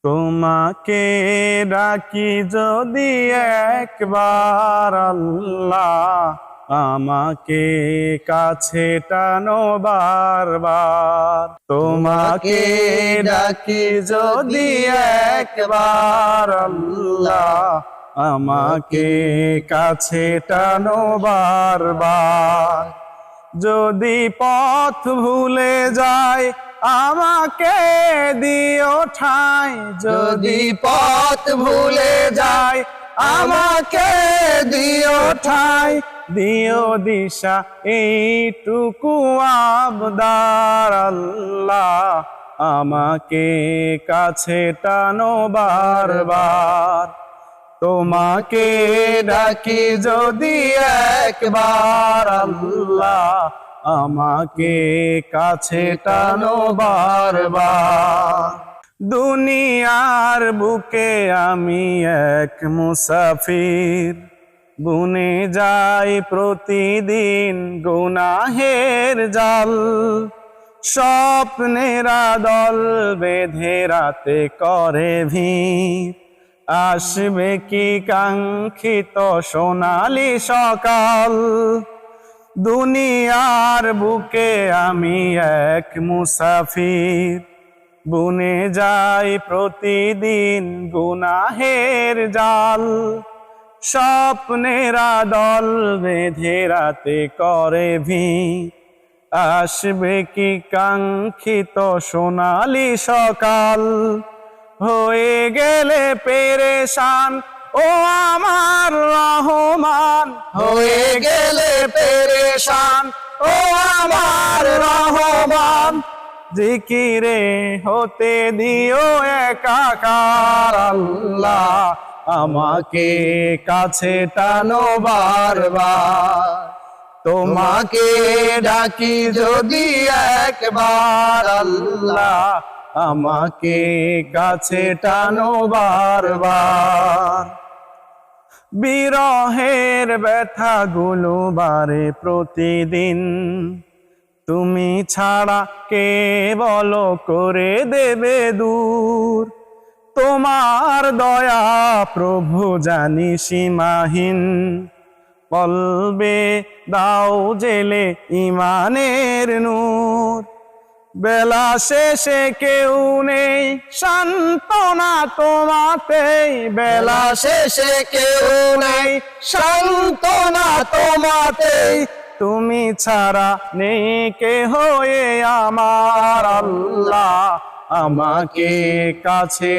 তোমাকে ডাকি যদি একবার আল্লাহ, আমাকে কাছে টানো বারবার। তোমাকে ডাকি যদি একবার আল্লাহ, আমাকে কাছে টানো বারবার। যদি পথ ভুলে যায় আমাকে দিও ঠাঁই, যদি পথ ভুলে যায় আমাকে দিও ঠাঁই। দিও দিশা এইটুকু আবদার আল্লাহ, আমাকে কাছে টানো বারবার। তোমাকে ডাকি যদি একবার আল্লাহ, আমাকে কাছে টানো বারবার। দুনিয়ার বুকে আমি এক মুসাফির, বুনে যাই প্রতিদিন গুনাহের জাল। স্বপ্নেরা দল বেঁধে রাতে করে ভিড়, আসবে কি কাঙ্ক্ষিত সোনালি সকাল। দুনিয়ার বুকে আমি এক মুসাফির, বুনে যাই প্রতিদিন গুনাহের জাল। স্বপ্নেরা দল বেঁধে রাতে করে ভিড়, আসবে কি কাঙ্ক্ষিত সোনালি সকাল। হয়ে গেলে পেরেশান ও আমার রহমান, হয়ে গেলে পেরেশান ও আমার রহমান। জিকিরে হতে দিও একাকার আল্লাহ, আমাকে কাছে টানো বারবার। তোমাকে ডাকি যদি একবার আল্লাহ, আমাকে কাছে টানো বারবার। বিরহের ব্যথাগুলো বারে প্রতিদিন, তুমি ছাড়া কে বলো করে দেবে দূর। তোমার দয়া প্রভু জানি সীমাহীন, কলবে দাও জেলে ইমানের নূর। বেলা শেষে কেউ নেই সান্ত্বনা তোমাতেই, বেলা শেষে কেউ নেই সান্ত্বনা তোমাতেই। তুমি ছাড়া নেই কেহ আমার আল্লাহ, আমাকে কাছে